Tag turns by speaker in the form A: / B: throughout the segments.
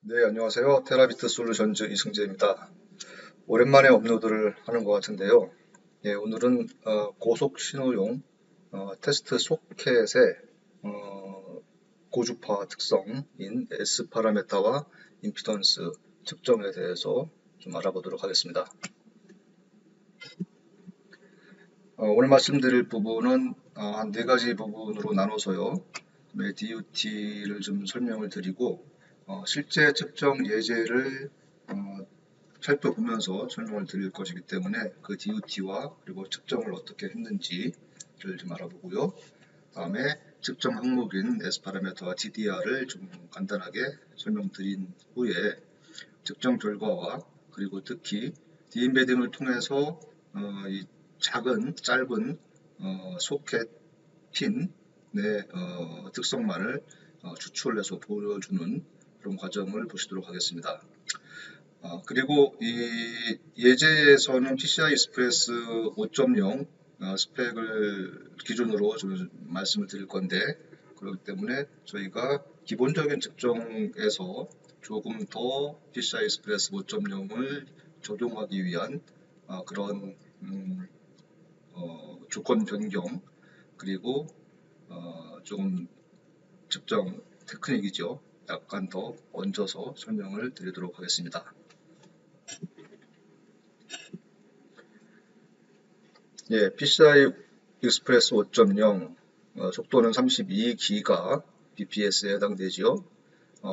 A: 네, 안녕하세요. 테라비트 솔루션즈 이승재입니다. 오랜만에 업로드를 하는 것 같은데요. 예, 오늘은 고속 신호용 테스트 소켓의 고주파 특성인 S 파라메타와 임피던스 측정에 대해서 좀 알아보도록 하겠습니다. 오늘 말씀드릴 부분은 한 네 가지 부분으로 나눠서요. DUT를 좀 설명을 드리고 실제 측정 예제를 살펴보면서 설명을 드릴 것이기 때문에 그 DUT와 그리고 측정을 어떻게 했는지를 좀 알아보고요. 다음에 측정 항목인 S 파라미터와 TDR을 좀 간단하게 설명드린 후에 측정 결과와 그리고 특히 디엠베딩을 통해서 이 작은 짧은 소켓 핀의 특성만을 추출해서 보여주는 그런 과정을 보시도록 하겠습니다. 그리고 이 예제에서는 PCI 익스프레스 5.0 스펙을 기준으로 좀 말씀을 드릴 건데, 그렇기 때문에 저희가 기본적인 측정에서 조금 더 PCI 익스프레스 5.0을 적용하기 위한 그런 조건 변경, 그리고 조금 측정 테크닉이죠. 약간 더 얹어서 설명을 드리도록 하겠습니다. 예, PCI 익스프레스 5.0 속도는 32기가 bps에 해당되지요.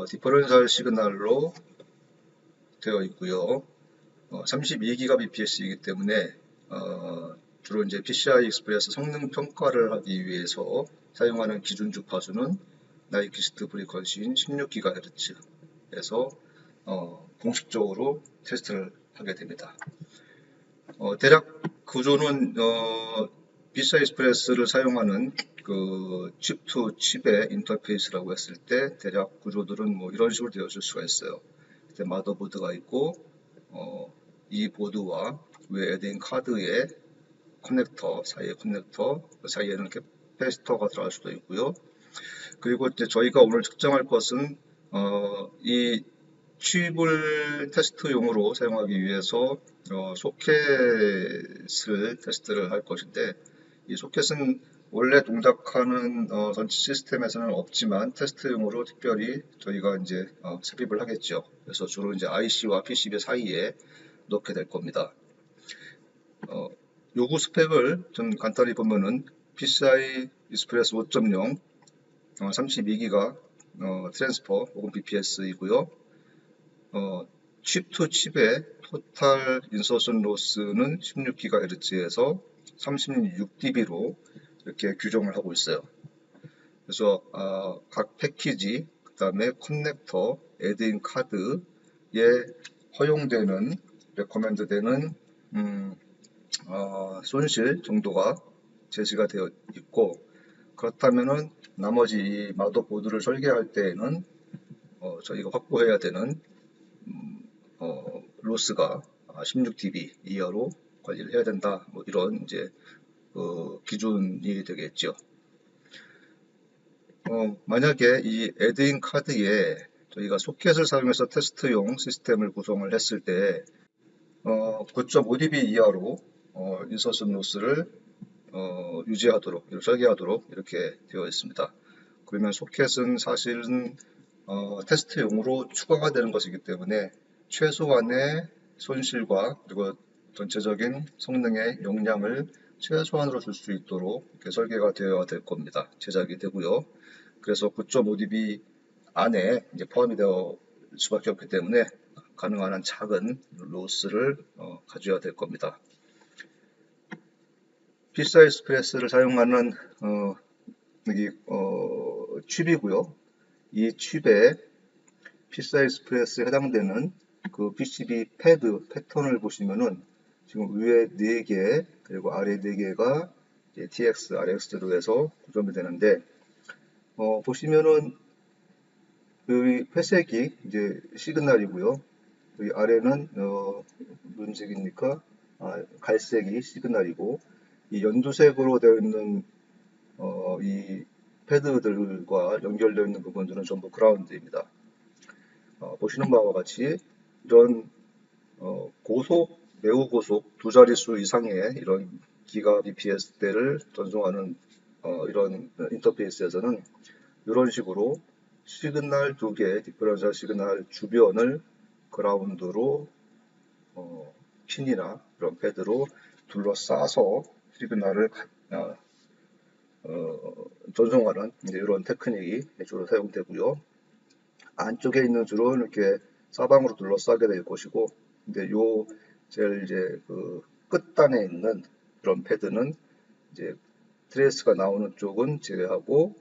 A: 디퍼런셜 시그널로 되어 있고요. 32기가 bps이기 때문에 주로 이제 PCI 익스프레스 성능 평가를 하기 위해서 사용하는 기준 주파수는 나이키스트 프리퀀시인 16GHz에서 공식적으로 테스트를 하게 됩니다. 대략 구조는 PCI 익스프레스를 사용하는 그 칩 투 칩의 인터페이스라고 했을 때 대략 구조들은 뭐 이런 식으로 되어질 수가 있어요. 마더보드가 있고 이 보드와 위에 애드인 카드의 커넥터 사이에 커넥터 그 사이에는 캐패시터가 들어갈 수도 있고요. 그리고 이제 저희가 오늘 측정할 것은 이 칩을 테스트용으로 사용하기 위해서 소켓을 테스트를 할 것인데, 이 소켓은 원래 동작하는 전체 시스템에서는 없지만 테스트용으로 특별히 저희가 이제 삽입을 하겠죠. 그래서 주로 이제 IC와 PCB 사이에 넣게 될 겁니다. 요구 스펙을 좀 간단히 보면은 PCI 익스프레스 5.0 32기가 트랜스퍼 5bps이고요. 칩 투 칩의 토탈 인서션 로스는 16GHz에서 36dB로 이렇게 규정을 하고 있어요. 그래서 각 패키지, 그 다음에 커넥터, 애드인 카드에 허용되는, 레코멘드되는 손실 정도가 제시가 되어 있고, 그렇다면은 나머지 이 마더보드를 설계할 때에는 저희가 확보해야 되는 로스가 16dB 이하로 관리를 해야 된다. 뭐 이런 이제 기준이 되겠죠. 만약에 이 애드인 카드에 저희가 소켓을 사용해서 테스트용 시스템을 구성을 했을 때 9.5dB 이하로 인서션 로스를 유지하도록, 설계하도록 이렇게 되어 있습니다. 그러면 소켓은 사실은 테스트용으로 추가가 되는 것이기 때문에 최소한의 손실과 그리고 전체적인 성능의 용량을 최소한으로 줄 수 있도록 이렇게 설계가 되어야 될 겁니다. 제작이 되고요. 그래서 9.5dB 안에 이제 포함이 되어 수밖에 없기 때문에 가능한 한 작은 로스를 가져야 될 겁니다. PCI 익스프레스를 사용하는 여기 칩이고요. 이 칩에 PCI 익스프레스에 해당되는 그 PCB 패드 패턴을 보시면은 지금 위에 4개 그리고 아래 4개가 TX, RX로 해서 구성이 되는데 보시면은 여기 회색이 이제 시그널이고요. 여기 아래는 무슨 색입니까? 갈색이 시그널이고 이 연두색으로 되어 있는 이 패드들과 연결되어 있는 부분들은 전부 그라운드입니다. 보시는 바와 같이 이런 고속, 매우 고속 두 자릿수 이상의 이런 기가 bps대를 전송하는 이런 인터페이스에서는 이런 식으로 시그널 두 개, 디퍼런셜 시그널 주변을 그라운드로 핀이나 이런 패드로 둘러싸서 시그널을 전송하는 이런 테크닉이 주로 사용되고요. 안쪽에 있는 줄은 이렇게 사방으로 둘러싸게 될 것이고, 근데 요 제일 이제 그 끝단에 있는 그런 패드는 이제 트레이스가 나오는 쪽은 제외하고,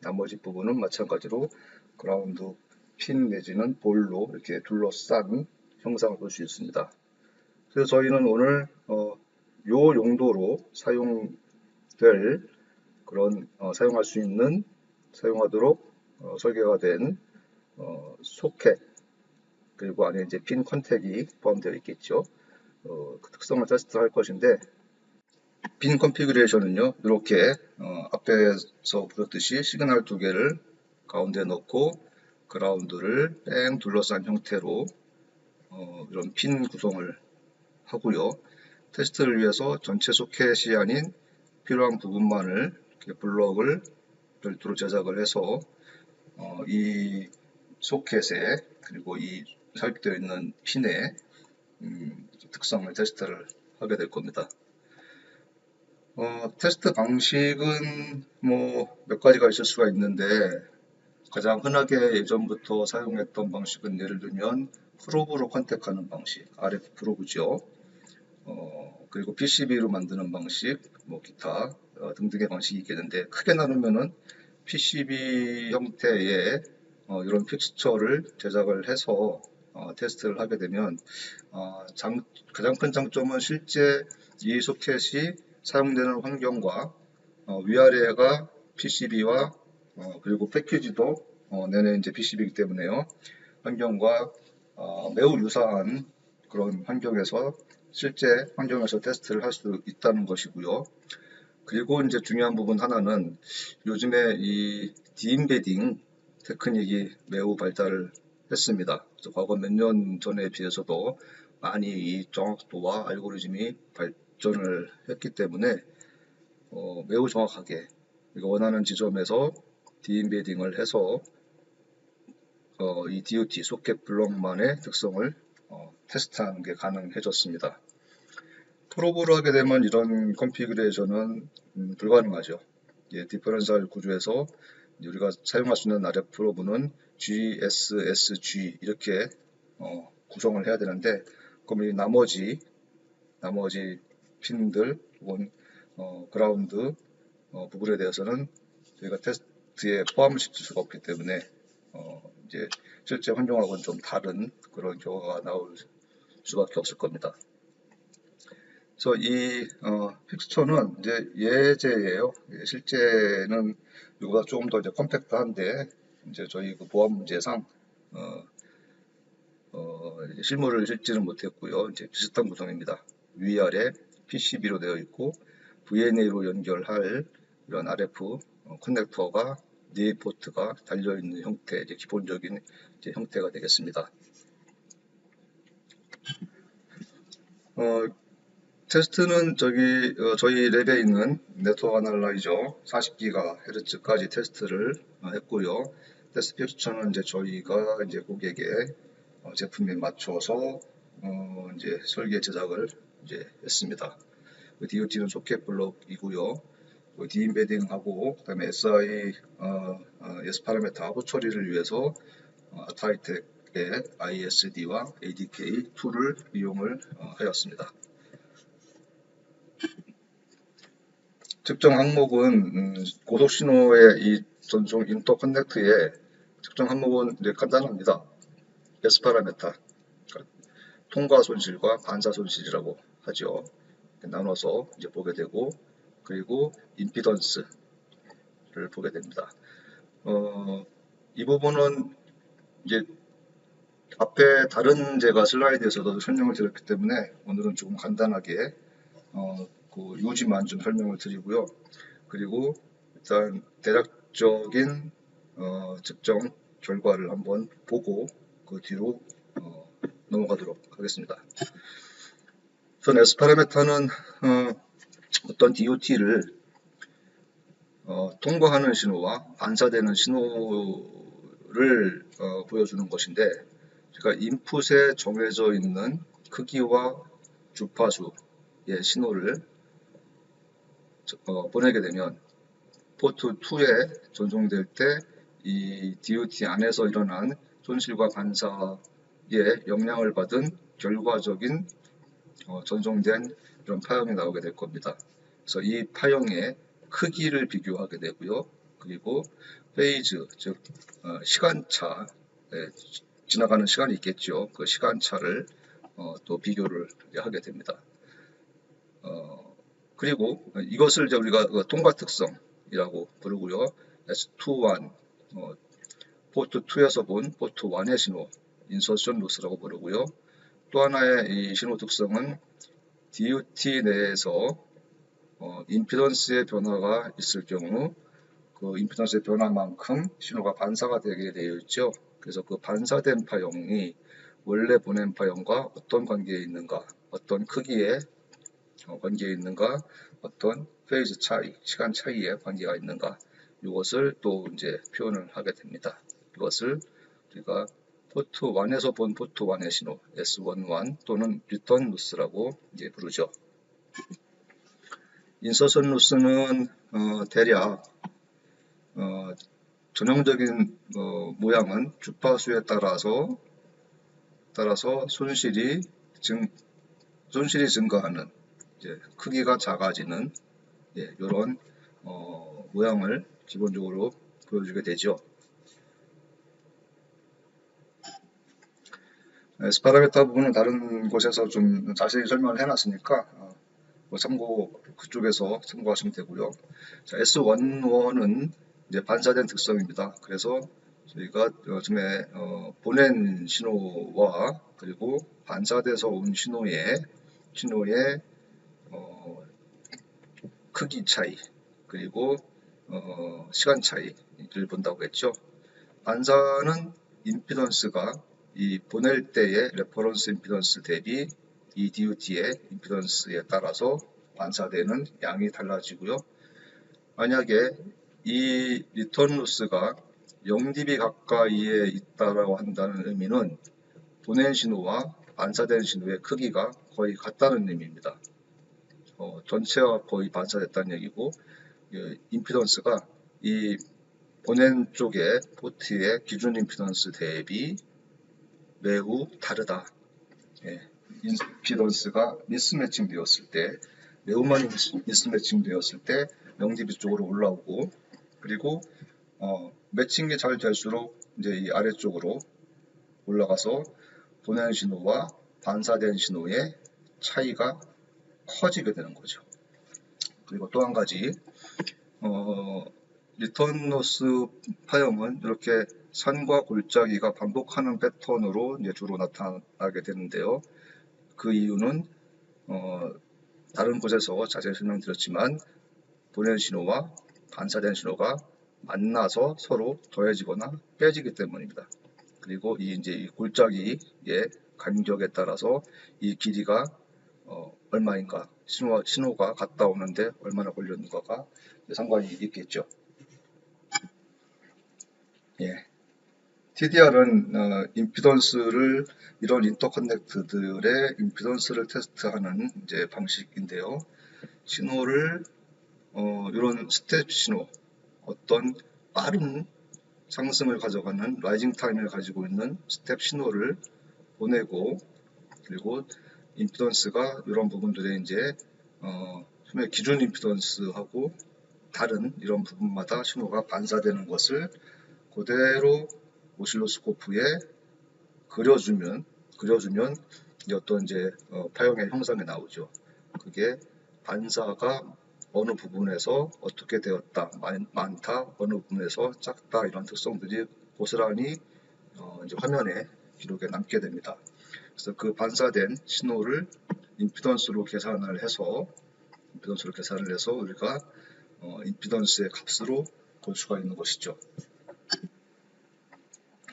A: 나머지 부분은 마찬가지로 그라운드 핀 내지는 볼로 이렇게 둘러싼 형상을 볼 수 있습니다. 그래서 저희는 오늘 요 용도로 사용될 그런 사용할 수 있는 사용하도록 설계가 된 소켓 그리고 안에 이제 핀 컨택이 포함되어 있겠죠. 그 특성을 테스트할 것인데 핀 컨피그레이션은요 이렇게 앞에서 보셨듯이 시그널 두 개를 가운데 넣고 그라운드를 뺑 둘러싼 형태로 이런 핀 구성을 하고요. 테스트를 위해서 전체 소켓이 아닌 필요한 부분만을 이렇게 블럭을 별도로 제작을 해서 이 소켓에 그리고 이 삽입되어 있는 핀의 특성을 테스트를 하게 될 겁니다. 테스트 방식은 뭐 몇 가지가 있을 수가 있는데 가장 흔하게 예전부터 사용했던 방식은 예를 들면 프로브로 컨택하는 방식, RF 프로브죠. 그리고 PCB로 만드는 방식, 뭐 기타 등등의 방식이 있겠는데 크게 나누면은 PCB 형태의 이런 픽스처를 제작을 해서 테스트를 하게 되면 가장 큰 장점은 실제 이 소켓이 사용되는 환경과 위아래가 PCB와 그리고 패키지도 내내 이제 PCB이기 때문에요. 환경과 매우 유사한 그런 환경에서 실제 환경에서 테스트를 할 수 있다는 것이고요. 그리고 이제 중요한 부분 하나는 요즘에 이 디임베딩 테크닉이 매우 발달을 했습니다. 그래서 과거 몇 년 전에 비해서도 많이 이 정확도와 알고리즘이 발전을 했기 때문에 매우 정확하게 원하는 지점에서 디임베딩을 해서 이 DOT 소켓 블록만의 특성을 테스트하는 게 가능해졌습니다. 프로브로 하게 되면 이런 컨피그레이션은 불가능하죠. 디퍼런셜 구조에서 우리가 사용할 수 있는 RF 프로브는 GSSG 이렇게 구성을 해야 되는데 그럼 이 나머지 핀들 혹은 그라운드 부분에 대해서는 저희가 테스트에 포함을 시킬 수가 없기 때문에 이제 실제 환경하고는 좀 다른 그런 결과가 나올 수밖에 없을 겁니다. 그래서 이 픽스처는 이제 예제예요. 실제는 이거보다 조금 더 이제 컴팩트한데 이제 저희 그 보안 문제상 실물을 실지는 못했고요. 이제 비슷한 구성입니다. 위아래 PCB로 되어 있고 VNA로 연결할 이런 RF 커넥터가 4포트가 달려 있는 형태, 이제 기본적인 이제 형태가 되겠습니다. 테스트는 저희 랩에 있는 네트워크 애널라이저 40GHz까지 테스트를 했고요. 테스트 픽스처는 이제 저희가 이제 고객의 제품에 맞춰서 이제 설계 제작을 이제 했습니다. DOT는 소켓 블록이고요. 디임베딩하고 그다음에 SI S 파라미터 하부 처리를 위해서 아타이텍의 ISD와 ADK 툴을 이용을 하였습니다. 측정 항목은 고속 신호의 이 전송 인터커넥트의 측정 항목은 이제 간단합니다. S 파라미터, 그러니까 통과 손실과 반사 손실이라고 하죠. 나눠서 이제 보게 되고 그리고 임피던스를 보게 됩니다. 이 부분은 이제 앞에 다른 제가 슬라이드에서도 설명을 드렸기 때문에 오늘은 조금 간단하게 그 요지만 좀 설명을 드리고요. 그리고 일단 대략적인 측정 결과를 한번 보고 그 뒤로 넘어가도록 하겠습니다. 우선 S 파라미터는 어떤 DOT를 통과하는 신호와 반사되는 신호를 보여주는 것인데, 제가 인풋에 정해져 있는 크기와 주파수의 신호를 보내게 되면 포트 2에 전송될 때 이 DOT 안에서 일어난 손실과 반사의 영향을 받은 결과적인 전송된 이런 파형이 나오게 될 겁니다. 그래서 이 파형의 크기를 비교하게 되고요. 그리고 페이즈, 즉 시간차, 지나가는 시간이 있겠죠. 그 시간차를 또 비교를 하게 됩니다. 그리고 이것을 이제 우리가 통과 특성이라고 부르고요. S21, 포트 2에서 본 포트 1의 신호, 인서션 로스라고 부르고요. 또 하나의 이 신호 특성은 DOT 내에서 임피던스의 변화가 있을 경우 그 임피던스의 변화만큼 신호가 반사가 되게 되어 있죠. 그래서 그 반사된 파형이 원래 보낸 파형과 어떤 관계에 있는가, 어떤 크기의 관계에 있는가, 어떤 페이즈 차이, 시간 차이에 관계가 있는가, 이것을 또 이제 표현을 하게 됩니다. 이것을 우리가 포트 1에서 본 포트 1의 신호 S11 또는 리턴 로스라고 이제 부르죠. 인서션 로스는 대략 전형적인 모양은 주파수에 따라서 손실이 증가하는, 이제 크기가 작아지는 이런 모양을 기본적으로 보여주게 되죠. S 파라미터 부분은 다른 곳에서 좀 자세히 설명을 해놨으니까 그쪽에서 참고하시면 되고요. 자, S11은 이제 반사된 특성입니다. 그래서 저희가 요즘에 보낸 신호와 그리고 반사돼서 온 신호의 크기 차이, 그리고 시간 차이를 본다고 했죠. 반사는 임피던스가 이 보낼 때의 레퍼런스 임피던스 대비 이 DOT의 임피던스에 따라서 반사되는 양이 달라지고요. 만약에 이 리턴 로스가 0dB 가까이에 있다라고 한다는 의미는 보낸 신호와 반사된 신호의 크기가 거의 같다는 의미입니다. 전체가 거의 반사됐다는 얘기고, 임피던스가 이 보낸 쪽의 포트의 기준 임피던스 대비 매우 다르다. 임피던스가 미스매칭 되었을 때, 매우 많이 미스매칭 되었을 때 0dB 쪽으로 올라오고, 그리고 매칭이 잘 될수록 이제 이 아래쪽으로 올라가서 보낸 신호와 반사된 신호의 차이가 커지게 되는 거죠. 그리고 또 한 가지, 리턴 로스 파형은 이렇게 산과 골짜기가 반복하는 패턴으로 이제 주로 나타나게 되는데요. 그 이유는 다른 곳에서 자세히 설명드렸지만 보낸 신호와 반사된 신호가 만나서 서로 더해지거나 빼지기 때문입니다. 그리고 이 골짜기의 간격에 따라서 이 길이가 얼마인가, 신호가 갔다 오는데 얼마나 걸렸는가가 상관이 있겠죠. TDR은 임피던스를, 이런 인터커넥트들의 임피던스를 테스트하는 이제 방식인데요. 신호를 이런 스텝 신호, 어떤 빠른 상승을 가져가는 라이징 타임을 가지고 있는 스텝 신호를 보내고, 그리고 임피던스가 이런 부분들에 이제 기준 임피던스하고 다른 이런 부분마다 신호가 반사되는 것을 그대로 오실로스코프에 그려주면 어떤 이제 파형의 형상이 나오죠. 그게 반사가 어느 부분에서 어떻게 되었다, 많다, 어느 부분에서 작다, 이런 특성들이 고스란히 이제 화면에 기록에 남게 됩니다. 그래서 그 반사된 신호를 임피던스로 계산을 해서 우리가 임피던스의 값으로 볼 수가 있는 것이죠.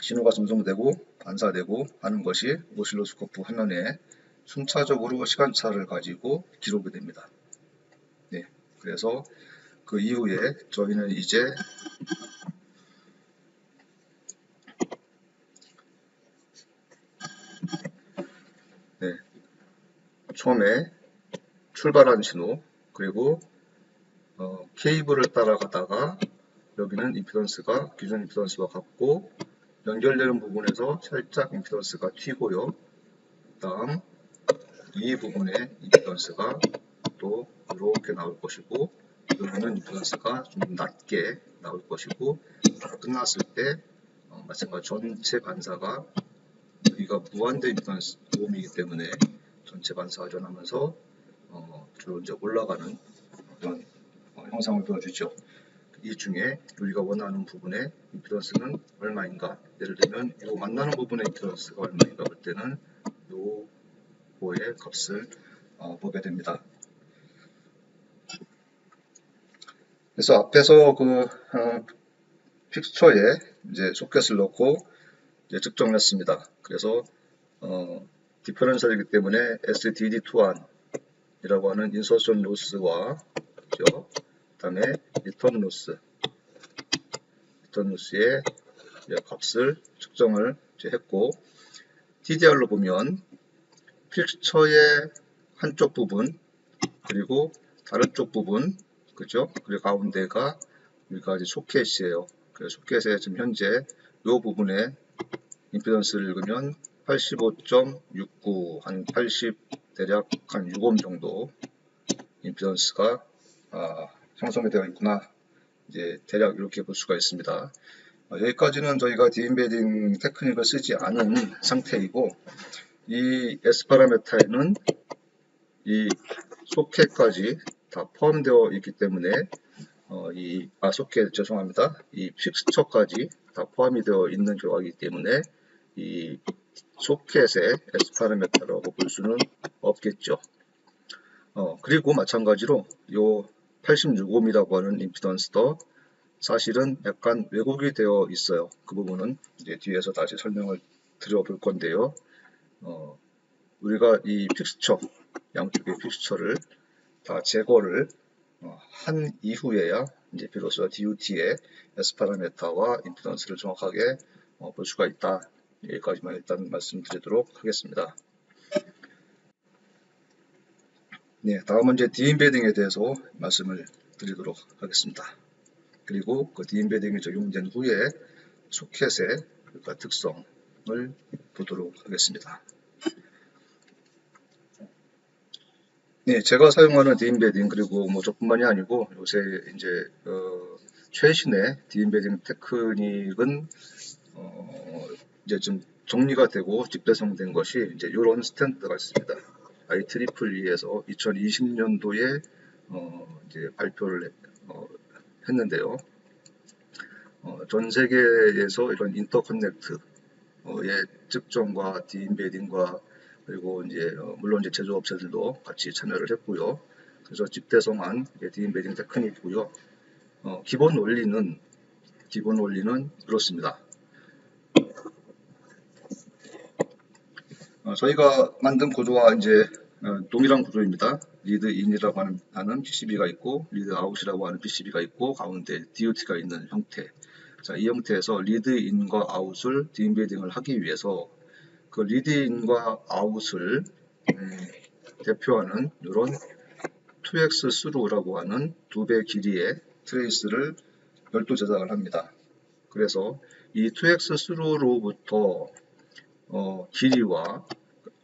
A: 신호가 전송되고 반사되고 하는 것이 오실로스코프 화면에 순차적으로 시간차를 가지고 기록이 됩니다. 네, 그래서 그 이후에 저희는 이제 네, 처음에 출발한 신호, 그리고 케이블을 따라가다가 여기는 임피던스가 기존 임피던스와 같고 연결되는 부분에서 살짝 임피던스가 튀고요. 다음 이 부분에 임피던스가 또 이렇게 나올 것이고 여기는 임피던스가 좀 낮게 나올 것이고 끝났을 때 마찬가지 전체 반사가 여기가 무한대 임피던스 모음이기 때문에 전체 반사가 전하면서 주로 이제 올라가는 그런 형상을 보여주죠. 이 중에 우리가 원하는 부분의 임피던스는 얼마인가, 예를 들면 이 만나는 부분의 임피던스가 얼마인가 볼 때는 요거의 값을 보게 됩니다. 그래서 앞에서 그 픽스처에 이제 소켓을 넣고 이제 측정을 했습니다. 그래서 디퍼런셜이기 때문에 SDD 투안이라고 하는 인서션 로스와 그 다음에 리턴 로스의 값을 측정을 했고, TDR로 보면 픽스처의 한쪽 부분 그리고 다른 쪽 부분, 그죠? 그리고 가운데가 우리가 이제 소켓이에요. 그래서 소켓에 지금 현재 이 부분에 임피던스를 읽으면 85.69, 한 80, 대략 한 6옴 정도 임피던스가 형성이 되어 있구나. 이제 대략 이렇게 볼 수가 있습니다. 여기까지는 저희가 디임베딩 테크닉을 쓰지 않은 상태이고, 이 S 파라메타에는 이 소켓까지 다 포함되어 있기 때문에 소켓 죄송합니다. 이 픽스처까지 다 포함이 되어 있는 결과이기 때문에 이 소켓의 S 파라메타라고 볼 수는 없겠죠. 그리고 마찬가지로 요 86옴이라고 하는 임피던스도 사실은 약간 왜곡이 되어 있어요. 그 부분은 이제 뒤에서 다시 설명을 드려볼 건데요. 우리가 이 픽스처, 양쪽의 픽스처를 다 제거를 한 이후에야 이제 비로소 DUT의 S 파라메타와 임피던스를 정확하게 볼 수가 있다. 여기까지만 일단 말씀드리도록 하겠습니다. 네, 다음은 이제 디임베딩에 대해서 말씀을 드리도록 하겠습니다. 그리고 그 디임베딩이 적용된 후에 소켓의 특성을 보도록 하겠습니다. 네, 제가 사용하는 디임베딩, 그리고 뭐 저뿐만이 아니고 요새 이제 최신의 디임베딩 테크닉은 이제 좀 정리가 되고 집대성된 것이 이제 이런 스탠드가 있습니다. IEEE에서 2020년도에 이제 발표를 했는데요. 전 세계에서 이런 인터커넥트의 측정과 디임베딩과 그리고 이제 물론 이제 제조업체들도 같이 참여를 했고요. 그래서 집대성한 디임베딩 테크닉이고요. 기본 원리는 그렇습니다. 저희가 만든 구조와 이제 동일한 구조입니다. 리드 인이라고 하는 PCB가 있고 리드 아웃이라고 하는 PCB가 있고 가운데 DUT가 있는 형태. 자, 이 형태에서 리드 인과 아웃을 디임베딩을 하기 위해서 그 리드 인과 아웃을 대표하는 이런 2x 스루라고 하는 2배 길이의 트레이스를 별도 제작을 합니다. 그래서 이 2x 스루로부터 길이와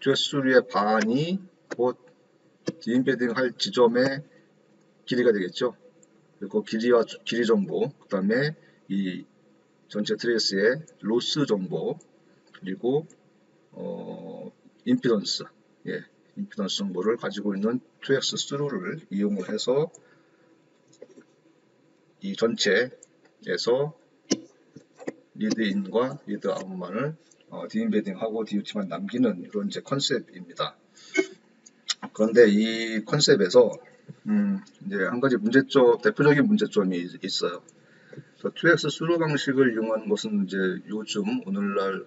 A: 2x 스루의 반이 곧 디임베딩 할 지점의 길이가 되겠죠. 그리고 길이와 길이 정보, 그 다음에 이 전체 트레이스의 로스 정보, 그리고 임피던스, 임피던스 정보를 가지고 있는 2x 스루를 이용을 해서 이 전체에서 리드 인과 리드 아웃만을 디임베딩하고 DUT만 남기는 이런 이제 컨셉입니다. 그런데 이 컨셉에서 이제 한 가지 대표적인 문제점이 있어요. 2x 수로 방식을 이용하는 것은 이제 요즘 오늘날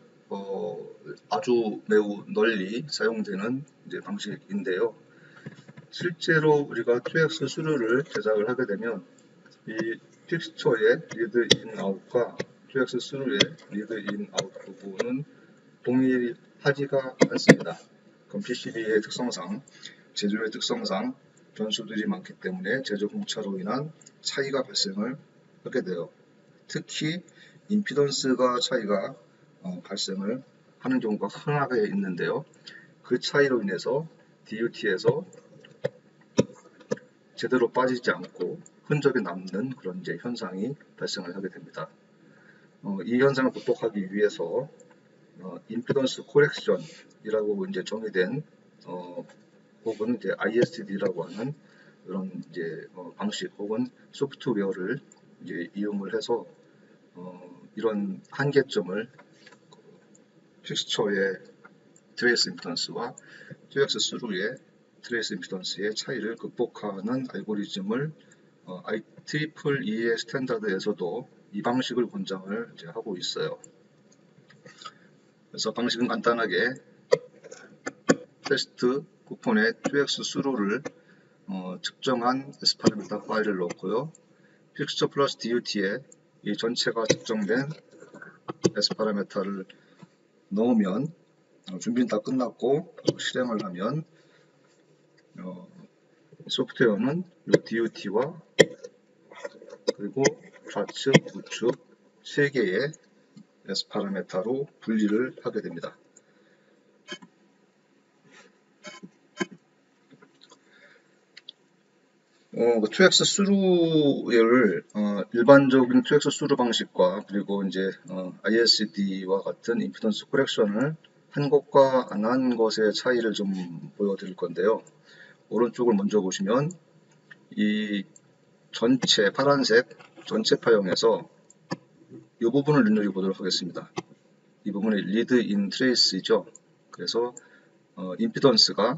A: 아주 매우 널리 사용되는 이제 방식인데요. 실제로 우리가 2x 수로를 제작을 하게 되면 이 픽스처의 리드 인 아웃과 2x 수로의 리드 인 아웃 부분은 동일하지가 않습니다. 그럼 PCB의 특성상, 제조의 특성상 변수들이 많기 때문에 제조 공차로 인한 차이가 발생을 하게 돼요. 특히 임피던스가 차이가 발생을 하는 경우가 흔하게 있는데요. 그 차이로 인해서 DUT에서 제대로 빠지지 않고 흔적이 남는 그런 이제 현상이 발생을 하게 됩니다. 이 현상을 극복하기 위해서 임피던스 코렉션이라고 이제 정의된 혹은 이제 ISD라고 하는 그런 이제 방식 혹은 소프트웨어를 이제 이용을 해서 이런 한계점을 픽스처의 트레이스 임피던스와 2x 스루의 트레이스 임피던스의 차이를 극복하는 알고리즘을 IEEE의 스탠다드에서도 이 방식을 권장을 이제 하고 있어요. 그래서 방식은 간단하게 테스트 쿠폰의 2x 스루를 측정한 S파라미터 파일을 넣고요. 픽스처 플러스 DUT에 이 전체가 측정된 S파라미터를 넣으면 준비는 다 끝났고 실행을 하면 소프트웨어는 이 DUT와 그리고 좌측, 우측 3개의 S파라미터로 분리를 하게 됩니다. 그 2x 수루를 일반적인 2x 수루 방식과 그리고 이제 ISD와 같은 임피던스 코렉션을 한 것과 안 한 것의 차이를 좀 보여드릴 건데요. 오른쪽을 먼저 보시면 이 전체 파란색 전체 파형에서 이 부분을 눈여겨보도록 하겠습니다. 이 부분이 리드 인 트레이스이죠. 그래서 임피던스가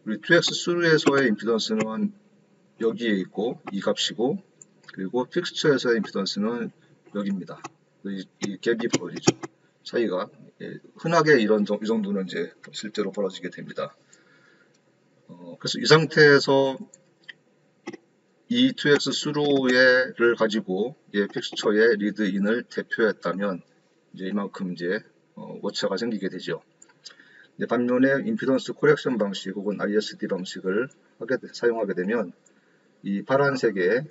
A: 우리 2x 수루에서의 임피던스는 여기에 있고 이 값이고 그리고 픽스처에서의 임피던스는 여기입니다. 이 갭이 벌어지죠. 차이가 흔하게 이 정도는 이제 실제로 벌어지게 됩니다. 그래서 이 상태에서 이 2x 수루를 가지고 픽스처의 리드인을 대표했다면 이제 이만큼 이제 오차가 생기게 되죠. 반면에 임피던스 코렉션 방식 혹은 ISD 방식을 사용하게 되면 이 파란색의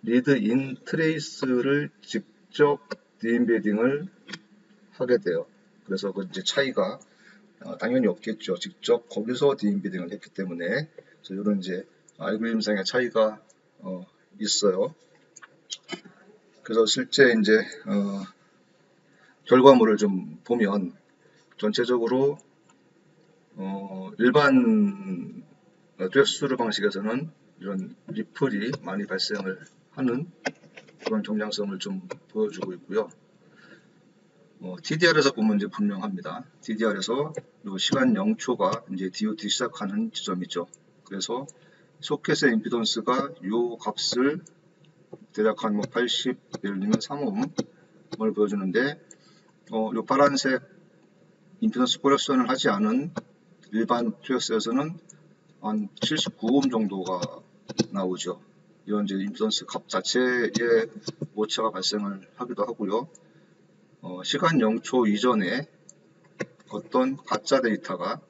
A: 리드인 트레이스를 직접 디임베딩을 하게 돼요. 그래서 그 이제 차이가 당연히 없겠죠. 직접 거기서 디임베딩을 했기 때문에 이런 이제 알고리즘상의 차이가 있어요. 그래서 실제 이제 결과물을 좀 보면 전체적으로 일반 드렉스루 방식에서는 이런 리플이 많이 발생을 하는 그런 정량성을 좀 보여주고 있고요. TDR에서 보면 이제 분명합니다. TDR에서 요 시간 0초가 이제 DUT 시작하는 지점이죠. 그래서 소켓의 임피던스가 요 값을 대략 한 80, 예를 들면 3옴을 보여주는데, 요 파란색 임피던스 코렉션을 하지 않은 일반 2x에서는 한 79옴 정도가 나오죠. 이런 이제 임피던스 값 자체에 오차가 발생을 하기도 하고요. 시간 0초 이전에 어떤 가짜 데이터가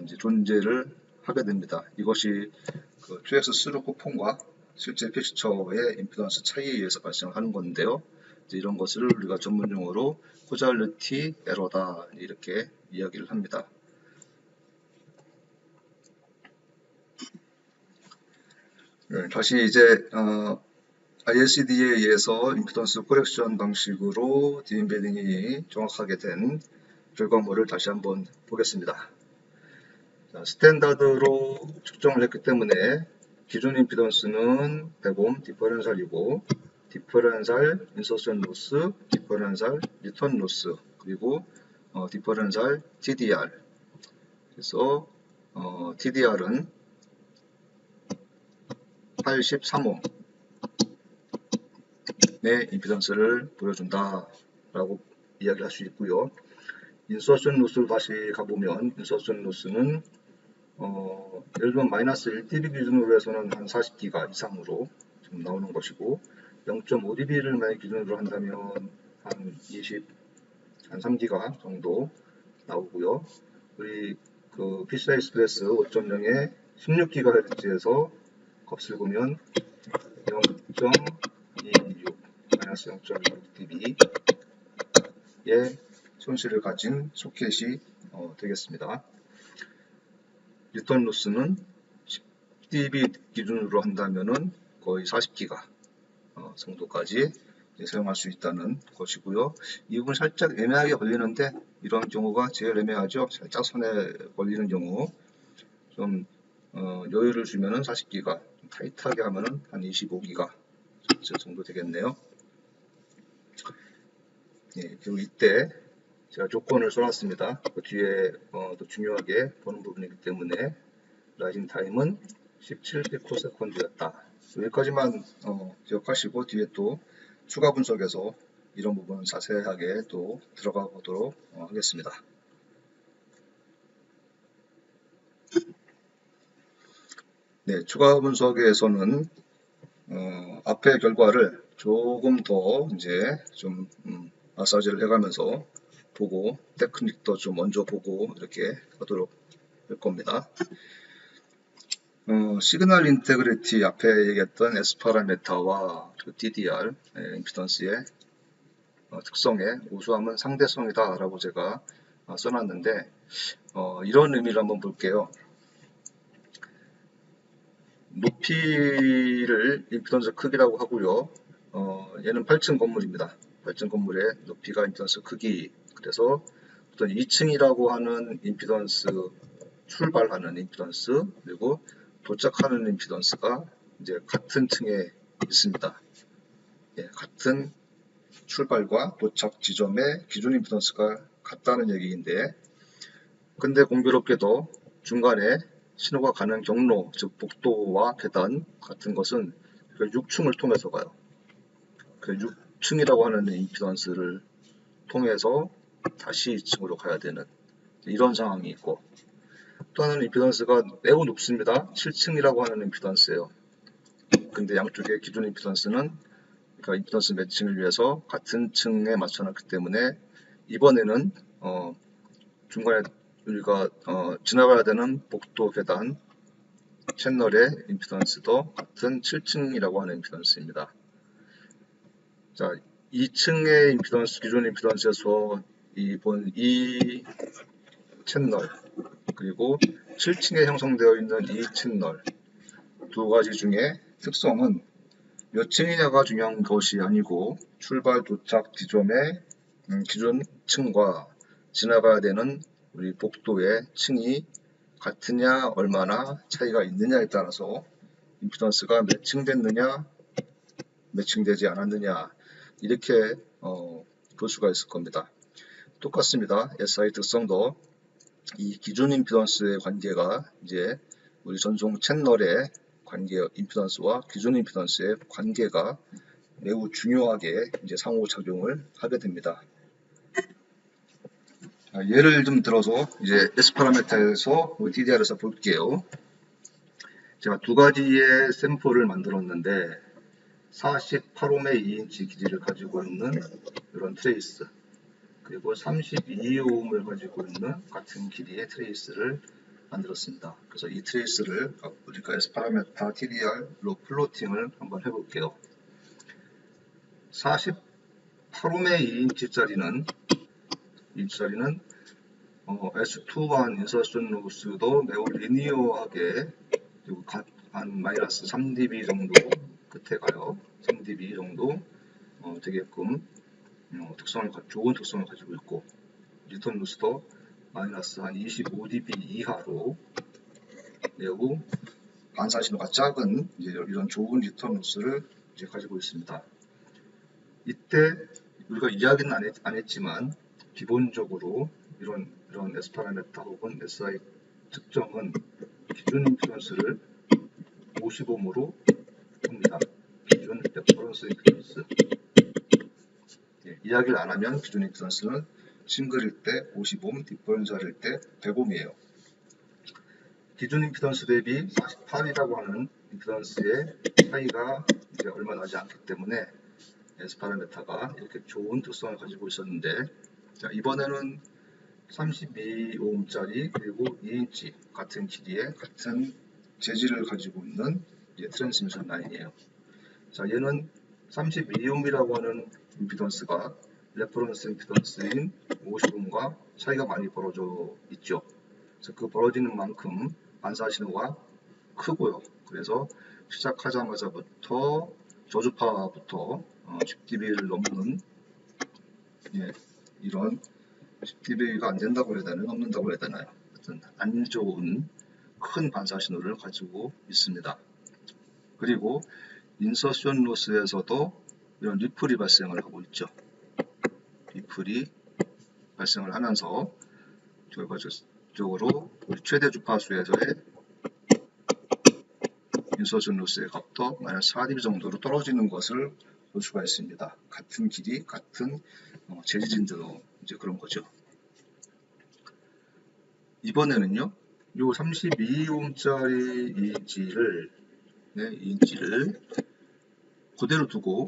A: 이제 존재를 하게 됩니다. 이것이 그 2x 스루 쿠폰과 실제 픽스처의 임피던스 차이에 의해서 발생하는 건데요. 이제 이런 것을 우리가 전문용어로 코잘리티 에러다 이렇게 이야기를 합니다. 다시 이제 ISD에 의해서 임피던스 코렉션 방식으로 디임베딩이 정확하게 된 결과물을 다시 한번 보겠습니다. 스탠다드로 측정을 했기 때문에 기존 임피던스는 100옴 디퍼런셜이고 디퍼런셜 인서션 로스, 디퍼런셜 리턴 로스, 그리고 디퍼런셜 TDR. 그래서 TDR은 83옴, 임피던스를 보여준다 라고 이야기할 수 있고요. 인서션 로스로 다시 가보면 인서션 로스는 예를 들면 마이너스 1dB 기준으로 해서는 한 40기가 이상으로 지금 나오는 것이고 0.5dB를 만약 기준으로 한다면 한 3기가 정도 나오고요. 우리 그 PCI Express 5.0의 16GHz에서 값을 보면 0.26 마이너스 0.26dB의 손실을 가진 소켓이 되겠습니다. 리턴 로스는 10dB 기준으로 한다면은 거의 40기가 정도까지 사용할 수 있다는 것이고요. 이 부분 살짝 애매하게 걸리는데 이런 경우가 제일 애매하죠. 살짝 손에 걸리는 경우 좀 여유를 주면은 40기가, 타이트하게 하면은 한 25기가 정도 되겠네요. 예, 그리고 이때 제가 조건을 써놨습니다. 그 뒤에 또 중요하게 보는 부분이기 때문에 라이징 타임은 17 피코세컨드였다. 여기까지만 기억하시고 뒤에 또 추가 분석에서 이런 부분 자세하게 또 들어가 보도록 하겠습니다. 네, 추가 분석에서는 앞의 결과를 조금 더 이제 좀 마사지를 해가면서 보고 테크닉도 좀 먼저 보고 이렇게 하도록 할 겁니다. 시그널 인테그리티 앞에 얘기했던 S 파라메타와 그 DDR 임피던스의 특성의 우수함은 상대성이다 라고 제가 써놨는데 이런 의미를 한번 볼게요. 높이를 임피던스 크기라고 하고요. 얘는 8층 건물입니다. 8층 건물의 높이가 임피던스 크기. 그래서 어떤 2층이라고 하는 임피던스, 출발하는 임피던스, 그리고 도착하는 임피던스가 이제 같은 층에 있습니다. 예, 같은 출발과 도착 지점의 기준 임피던스가 같다는 얘기인데, 근데 공교롭게도 중간에 신호가 가는 경로, 즉 복도와 계단 같은 것은 그 6층을 통해서 가요. 그 6층이라고 하는 임피던스를 통해서 다시 2층으로 가야 되는 이런 상황이 있고, 또 하나는 임피던스가 매우 높습니다. 7층이라고 하는 임피던스예요. 근데 양쪽의 기준 임피던스는 그러니까 임피던스 매칭을 위해서 같은 층에 맞춰놨기 때문에 이번에는 중간에 우리가 지나가야 되는 복도 계단 채널의 임피던스도 같은 7층이라고 하는 임피던스입니다. 자, 2층의 임피던스, 기존 임피던스에서 이 채널 그리고 7층에 형성되어 있는 이 채널 두 가지 중에 특성은 몇 층이냐가 중요한 것이 아니고 출발 도착 지점의 기준 층과 지나가야 되는 우리 복도의 층이 같으냐 얼마나 차이가 있느냐에 따라서 임피던스가 매칭됐느냐 매칭되지 않았느냐 이렇게 볼 수가 있을 겁니다. 똑같습니다. SI 특성도 이 기준 임피던스의 관계가 이제 우리 전송 채널의 관계 임피던스와 기준 임피던스의 관계가 매우 중요하게 이제 상호작용을 하게 됩니다. 예를 좀 들어서 이제 S 파라메터에서 DDR에서 볼게요. 제가 두 가지의 샘플을 만들었는데 48옴의 2인치 길이를 가지고 있는 이런 트레이스 그리고 32옴을 가지고 있는 같은 길이의 트레이스를 만들었습니다. 그래서 이 트레이스를 우리가 S 파라메터 TDR로 플로팅을 한번 해볼게요. 48옴의 2인치짜리는 S2한 인서션 로스도 매우 리니어하게 한 마이너스 3dB 정도 끝에 가요. 3dB 정도 되게끔 좋은 특성을 가지고 있고 리턴 로스도 마이너스 한 25dB 이하로 매우 반사 신호가 작은 이런 좋은 리턴 로스를 이제 가지고 있습니다. 이때 우리가 이야기는 안 했지만 기본적으로 이런 S 파라메터 혹은 SI 특정은 기준 임피던스를 50옴으로 합니다. 기준 레퍼런스 임피던스 이야기를 안 하면 기존 임피던스는 싱글일 때 50옴, 디퍼런셜일 때 100옴이에요. 기존 임피던스 대비 48이라고 하는 임피던스의 차이가 이제 얼마 나지 않기 때문에 S 파라메타가 이렇게 좋은 특성을 가지고 있었는데, 자, 이번에는 32옴짜리 그리고 2인치 같은 길이의 같은 재질을 가지고 있는 트랜스미션 라인이에요. 자, 얘는 32옴이라고 하는 임피던스가 레퍼런스 임피던스인 50옴과 차이가 많이 벌어져 있죠. 그래서 그 벌어지는 만큼 반사 신호가 크고요. 그래서 시작하자마자부터 저주파부터 10dB를 넘는 이런 10dB가 안 된다고 해야 되나요? 넘는다고 해야 되나요? 어떤 안 좋은 큰 반사 신호를 가지고 있습니다. 그리고 인서션 로스에서도 이런 리플이 발생을 하고 있죠. 리플이 발생을 하면서 결과적으로 우리 최대 주파수에서의 인서션 로스의 값도 마이너스 4dB 정도로 떨어지는 것을 볼 수가 있습니다. 같은 길이, 같은 재질인데도 이제 그런 거죠. 이번에는요, 요 32옴짜리 2인치를 그대로 두고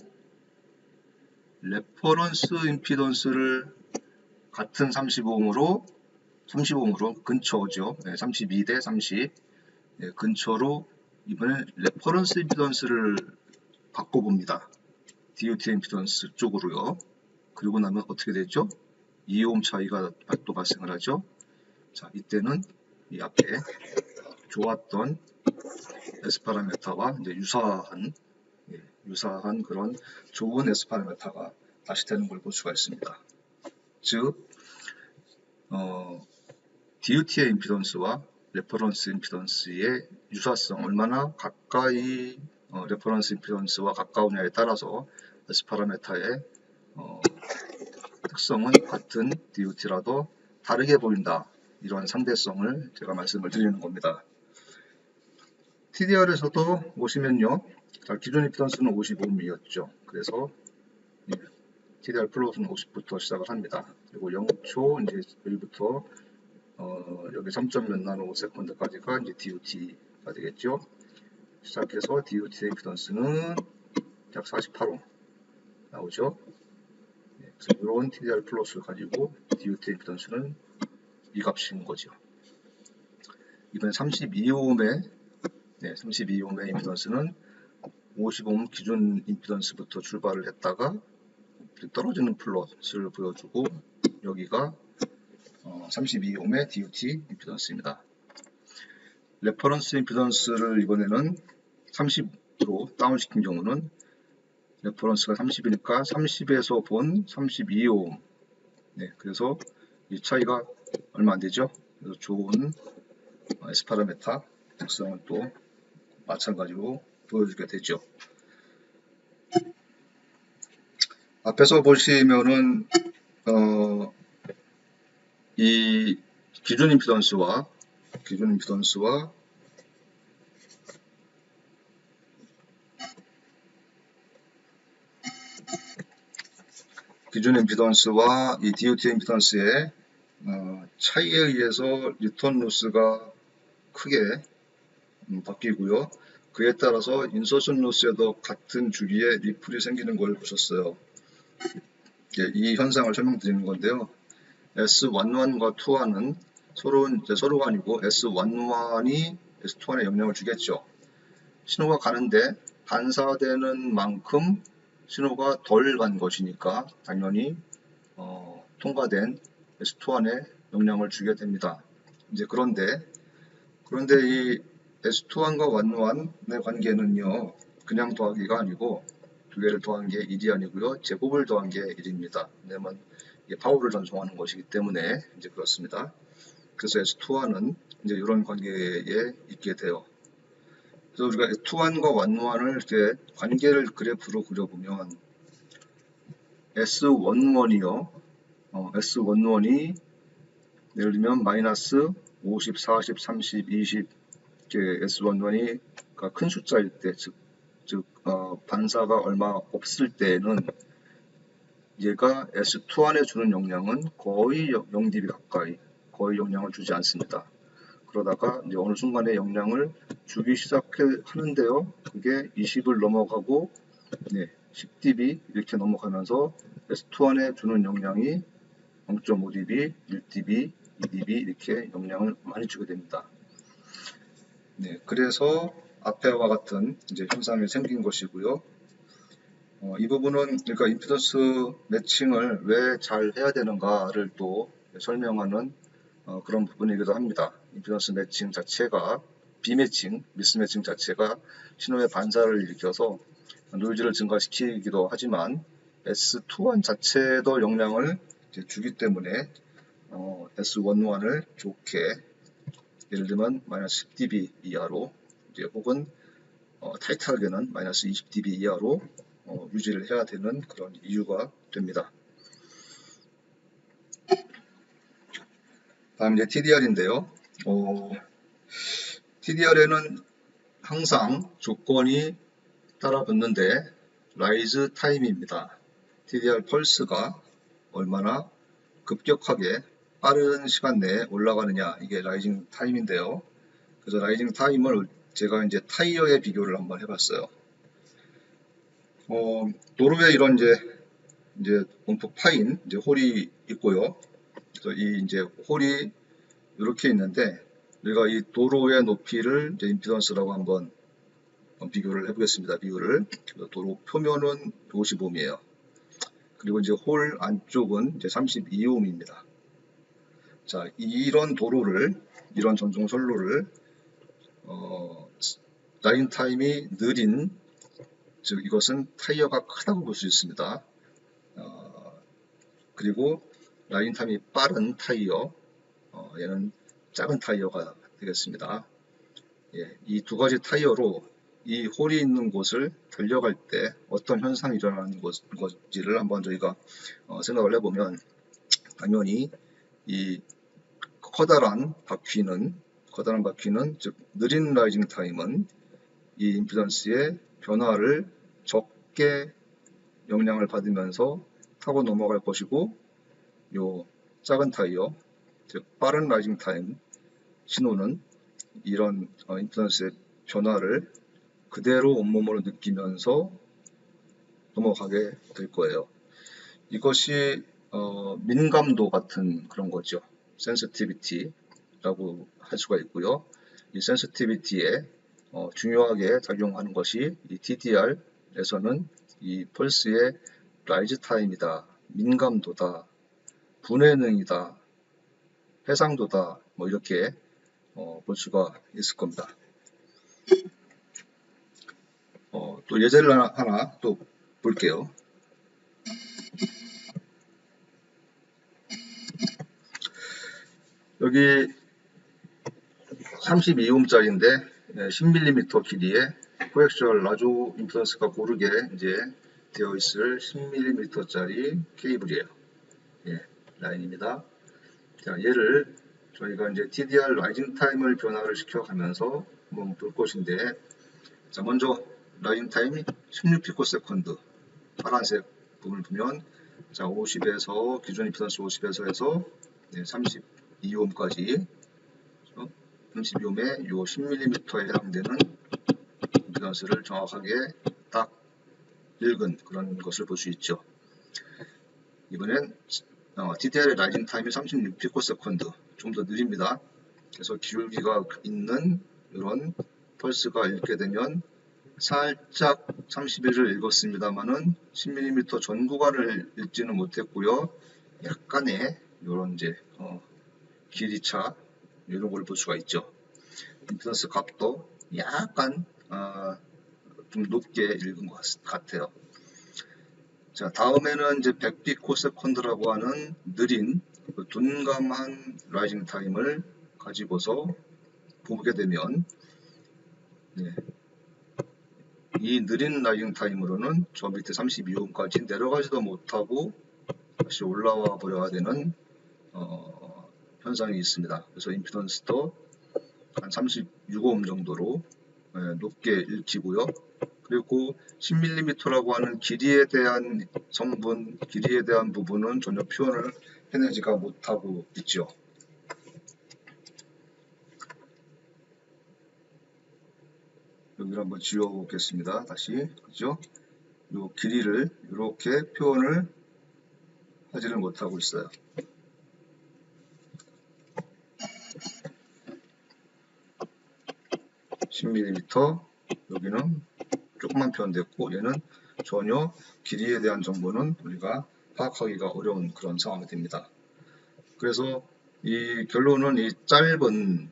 A: 레퍼런스 임피던스를 같은 35옴으로 근처죠. 32대 30 근처로 이번에 레퍼런스 임피던스를 바꿔봅니다. DOT 임피던스 쪽으로요. 그리고 나면 어떻게 되죠? 2옴 차이가 또 발생을 하죠. 자, 이때는 이 앞에 좋았던 S 파라메타와 이제 유사한 그런 좋은 S 파라메타가 다시 되는 걸 볼 수가 있습니다. 즉, DOT의 임피던스와 레퍼런스 임피던스의 유사성, 얼마나 가까이 레퍼런스 임피던스와 가까우냐에 따라서 S 파라메타의 특성은 같은 DOT라도 다르게 보인다. 이러한 상대성을 제가 말씀을 드리는 겁니다. TDR에서도 보시면요, 기존 임피던스는 55옴이었죠. 그래서 TDR 플롯은 50부터 시작을 합니다. 그리고 0초 이제 여기부터 여기 3몇 나노 세컨드까지가 이제 DOT가 되겠죠. 시작해서 DOT 임피던스는 약 48옴 나오죠. 그래서 이런 TDR 플롯을 가지고 DOT 임피던스는 이 값인 거죠. 이번 32옴의 임피던스는 50옴 기존 임피던스부터 출발을 했다가 떨어지는 플롯을 보여주고, 여기가 32옴의 DOT 임피던스입니다. 레퍼런스 임피던스를 이번에는 30으로 다운시킨 경우는 레퍼런스가 30이니까 30에서 본 32옴. 그래서 이 차이가 얼마 안 되죠. 그래서 좋은 S 파라메타 특성을 또 마찬가지로 보여주게 되죠. 앞에서 보시면은 이 기존 임피던스와 이 DOT 임피던스의 차이에 의해서 리턴 로스가 크게 바뀌고요. 그에 따라서 인서션 로스에도 같은 주기에 리플이 생기는 걸 보셨어요. 이 현상을 설명드리는 건데요. S11과 2와는 서로가 아니고 S11이 S21에 영향을 주겠죠. 신호가 가는데 반사되는 만큼 신호가 덜 간 것이니까 당연히 통과된 S21에 영향을 주게 됩니다. 이제 그런데 이 S21과 11의 관계는요, 그냥 더하기가 아니고 두 개를 더한 게 1이 아니고요, 제곱을 더한 게 1입니다. 왜냐면 파워를 전송하는 것이기 때문에 이제 그렇습니다. 그래서 S21은 이제 이런 관계에 있게 돼요. 그래서 우리가 S21과 11을 이렇게 관계를 그래프로 그려보면 S11이요. S11이 예를 들면 마이너스 50, 40, 30, 20 이렇게 S11이 큰 숫자일 때, 즉 반사가 얼마 없을 때는 얘가 S21에 주는 용량은 거의 0dB 가까이, 거의 용량을 주지 않습니다. 그러다가 이제 어느 순간에 용량을 주기 시작하는데요. 그게 20을 넘어가고 10dB 이렇게 넘어가면서 S21에 주는 용량이 0.5dB, 1dB, 2dB 이렇게 용량을 많이 주게 됩니다. 그래서 앞에와 같은 이제 현상이 생긴 것이고요. 이 부분은 그러니까 임피던스 매칭을 왜 잘 해야 되는가를 또 설명하는 그런 부분이기도 합니다. 임피던스 매칭 자체가 비매칭, 미스매칭 자체가 신호의 반사를 일으켜서 노이즈를 증가시키기도 하지만 S21 자체도 용량을 주기 때문에 S11을 좋게 예를 들면 마이너스 10dB 이하로 혹은 타이트하게는 마이너스 20dB 이하로 유지를 해야 되는 그런 이유가 됩니다. 다음 이제 TDR인데요. TDR에는 항상 조건이 따라 붙는데 라이즈 타임입니다. TDR 펄스가 얼마나 급격하게 빠른 시간 내에 올라가느냐, 이게 라이징 타임인데요. 그래서 라이징 타임을 제가 이제 타이어에 비교를 한번 해봤어요. 도로에 이런 이제 움푹 파인 이제 홀이 있고요. 그래서 이 이제 홀이 이렇게 있는데, 우리가 이 도로의 높이를 이제 임피던스라고 한번 비교를 해보겠습니다. 비율을. 도로 표면은 55ohm이에요. 그리고 이제 홀 안쪽은 이제 32ohm입니다. 자, 이런 도로를, 이런 전송 선로를 라인 타임이 느린, 즉 이것은 타이어가 크다고 볼 수 있습니다. 그리고 라인 타임이 빠른 타이어, 얘는 작은 타이어가 되겠습니다. 이 두 가지 타이어로 이 홀이 있는 곳을 달려갈 때 어떤 현상이 일어나는 것인지를 한번 저희가 생각을 해보면, 당연히 이 커다란 바퀴는 즉 느린 라이징 타임은 이 임피던스의 변화를 적게 영향을 받으면서 타고 넘어갈 것이고, 요 작은 타이어, 즉 빠른 라이징 타임 신호는 이런 임피던스의 변화를 그대로 온몸으로 느끼면서 넘어가게 될 거예요. 이것이 민감도 같은 그런 거죠. 센시티비티라고 할 수가 있고요. 이 센시티비티에 중요하게 작용하는 것이 이 TDR에서는 이 펄스의 라이즈 타임이다, 민감도다, 분해능이다, 해상도다, 뭐 이렇게 볼 수가 있을 겁니다. 또 예제를 하나 또 볼게요. 여기 32ohm짜리인데 10mm 길이의 코엑시얼 라조 임피던스가 고르게 이제 되어 있을 10mm짜리 케이블이에요. 라인입니다. 자, 얘를 저희가 이제 TDR 라이징 타임을 변화를 시켜가면서 한번 볼 것인데, 자, 먼저 라이징 타임이 16피코세컨드, 파란색 부분을 보면, 자, 50에서 기존 임피던스 50에서 해서 32ohm까지 32ohm의 요 10mm에 해당되는 임피던스를 정확하게 딱 읽은 그런 것을 볼 수 있죠. 이번엔 TDR의 라이징 타임이 36피코세컨드, 좀 더 느립니다. 그래서 기울기가 있는 이런 펄스가 읽게 되면 살짝 31을 읽었습니다만은 10mm 전 구간을 읽지는 못했고요. 약간의 이런 이제 길이차 이런 걸 볼 수가 있죠. 임피던스 값도 약간 좀 높게 읽은 것 같아요. 자, 다음에는 이제 100피코세컨드라고 하는 느린 둔감한 라이징 타임을 가지고서 보게 되면, 이 느린 라이징 타임으로는 저 밑에 32ohm까지 내려가지도 못하고 다시 올라와 버려야 되는 현상이 있습니다. 그래서 임피던스도 한 36ohm 정도로 높게 읽히고요. 그리고 10mm라고 하는 길이에 대한 성분, 길이에 대한 부분은 전혀 표현을 해내지가 못하고 있죠. 여기를 한번 지워보겠습니다. 다시, 그죠? 요 길이를 이렇게 표현을 하지를 못하고 있어요. (10mm) 여기는 조금만 표현됐고 얘는 전혀 길이에 대한 정보는 우리가 파악하기가 어려운 그런 상황이 됩니다. 그래서 이 결론은 이 짧은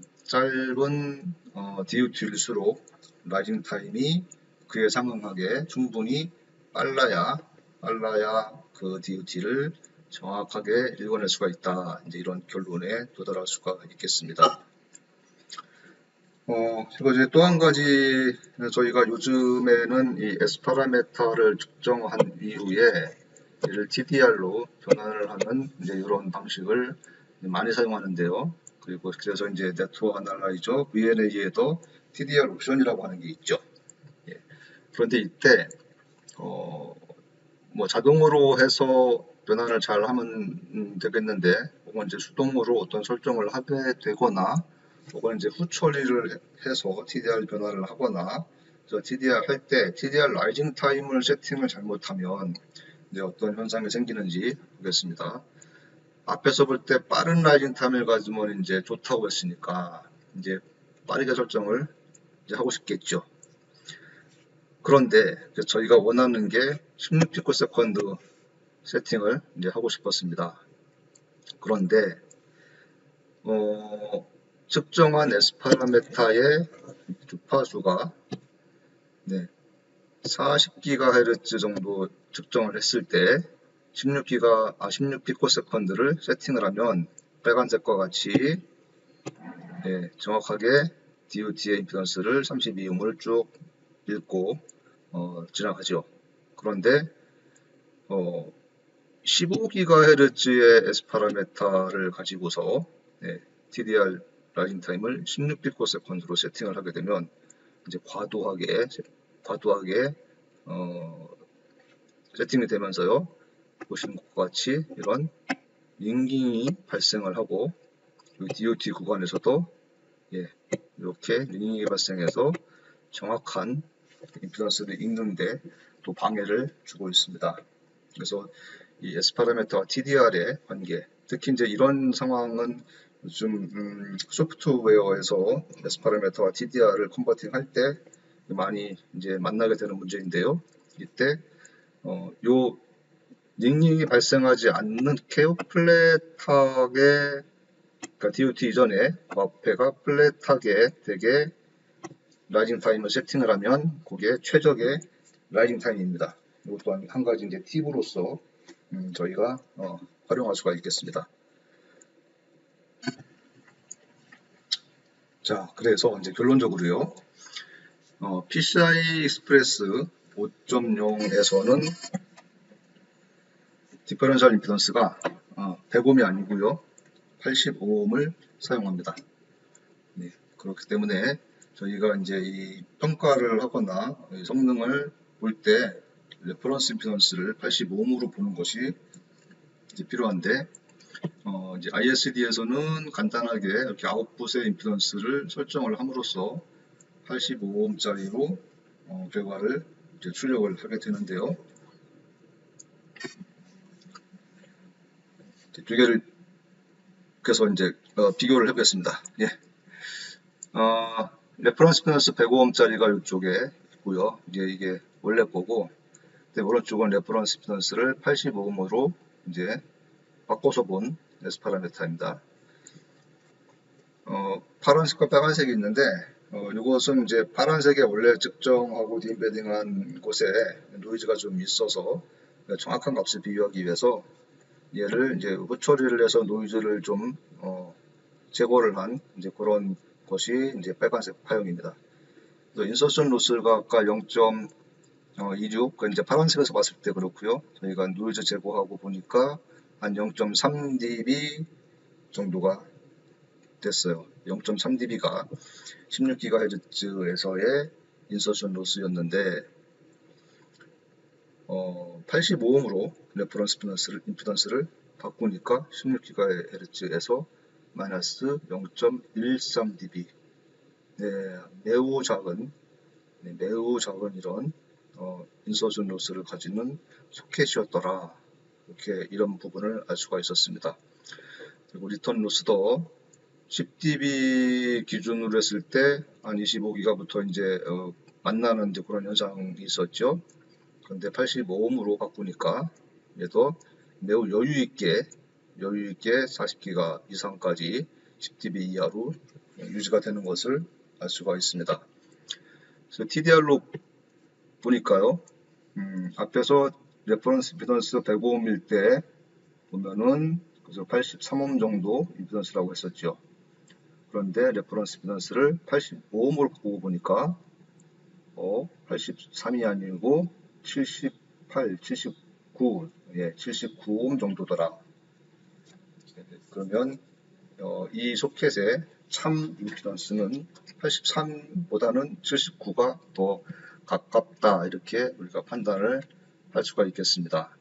A: DUT일수록 라이징 타임이 그에 상응하게 충분히 빨라야 그 DUT를 정확하게 읽어낼 수가 있다. 이제 이런 결론에 도달할 수가 있겠습니다. 그리고 이제 또 한 가지 저희가 요즘에는 이 S 파라메터를 측정한 이후에 이를 TDR로 변환을 하는 이제 이런 방식을 많이 사용하는데요. 그리고 그래서 이제 네트워크 애널라이저 VNA에도 TDR 옵션이라고 하는 게 있죠. 예. 그런데 이때 뭐 자동으로 해서 변환을 잘 하면 되겠는데, 혹은 이제 수동으로 어떤 설정을 하게 되거나, 혹은 이제 후처리를 해서 TDR 변화를 하거나, TDR 할 때 TDR 라이징 타임을 세팅을 잘못하면 이제 어떤 현상이 생기는지 보겠습니다. 앞에서 볼 때 빠른 라이징 타임을 가지면 이제 좋다고 했으니까 이제 빠르게 설정을 이제 하고 싶겠죠. 그런데 저희가 원하는 게 16피코세컨드 세팅을 이제 하고 싶었습니다. 그런데 측정한 S 파라메타의 주파수가 40GHz 정도 측정을 했을 때 16피코세컨드를 세팅을 하면 빨간색과 같이 정확하게 DUT의 임피던스를 32ohm을 쭉 읽고 지나가죠. 그런데 15GHz의 S 파라메타를 가지고서 TDR 라이징 타임을 16피코세컨드로 세팅을 하게 되면 이제 과도하게 세팅이 되면서요. 보시는 것과 같이 이런 링깅이 발생을 하고 DUT 구간에서도 이렇게 링깅이 발생해서 정확한 임피던스를 읽는데 또 방해를 주고 있습니다. 그래서 이 S 파라미터와 TDR의 관계, 특히 이제 이런 상황은 요즘 소프트웨어에서 S 파라미터와 TDR을 컨버팅할 때 많이 이제 만나게 되는 문제인데요. 이때 요 링링이 발생하지 않게 플랫하게, 그러니까 DUT 이전에 앞에가 플랫하게 되게 라이징 타임을 세팅을 하면 그게 최적의 라이징 타임입니다. 이것도 한 가지 이제 팁으로서 저희가 활용할 수가 있겠습니다. 자, 그래서 이제 결론적으로요. PCI 익스프레스 5.0에서는 디퍼런셜 임피던스가 100ohm이 아니고요. 85ohm을 사용합니다. 네, 그렇기 때문에 저희가 이제 이 평가를 하거나 성능을 볼 때 레퍼런스 임피던스를 85ohm으로 보는 것이 이제 필요한데, 이제 ISD에서는 간단하게 이렇게 아웃풋의 임피던스를 설정을 함으로써 85ohm짜리로 결과를 이제 출력을 하게 되는데요. 두 개를 그래서 이제 비교를 해보겠습니다. 예. 레퍼런스 임피던스 105ohm짜리가 이쪽에 있고요. 이게 원래 거고, 오른쪽은 레퍼런스 임피던스를 85ohm으로 이제 바꿔서 본 S 파라미터입니다. 파란색과 빨간색이 있는데, 이것은 이제 파란색에 원래 측정하고 디임베딩한 곳에 노이즈가 좀 있어서 정확한 값을 비교하기 위해서 얘를 이제 후처리를 해서 노이즈를 좀 제거를 한 이제 그런 것이 이제 빨간색 파형입니다. 인서션 로스가 아까 0.26, 그 이제 파란색에서 봤을 때 그렇고요. 저희가 노이즈 제거하고 보니까 한 0.3dB 정도가 됐어요. 0.3dB가 16GHz에서의 인서션 로스였는데 85ohm으로 레퍼런스 임피던스를 바꾸니까 16GHz에서 마이너스 0.13dB. 네, 매우 작은 이런 인서션 로스를 가지는 소켓이었더라. 이렇게 이런 부분을 알 수가 있었습니다. 그리고 리턴 로스도 10dB 기준으로 했을 때 한 25기가부터 이제 만나는 그런 현상이 있었죠. 그런데 85ohm으로 바꾸니까 얘도 매우 여유 있게 40기가 이상까지 10dB 이하로 유지가 되는 것을 알 수가 있습니다. 그래서 TDR로 보니까요, 앞에서 레퍼런스 임피던스 105ohm일 때 보면은 그래서 83ohm 정도 임피던스라고 했었죠. 그런데 레퍼런스 임피던스를 85ohm으로 바꾸고 보니까 83이 아니고 78, 79, 79ohm 정도더라. 그러면 이 소켓의 참 임피던스는 83보다는 79가 더 가깝다, 이렇게 우리가 판단을 할 수가 있겠습니다.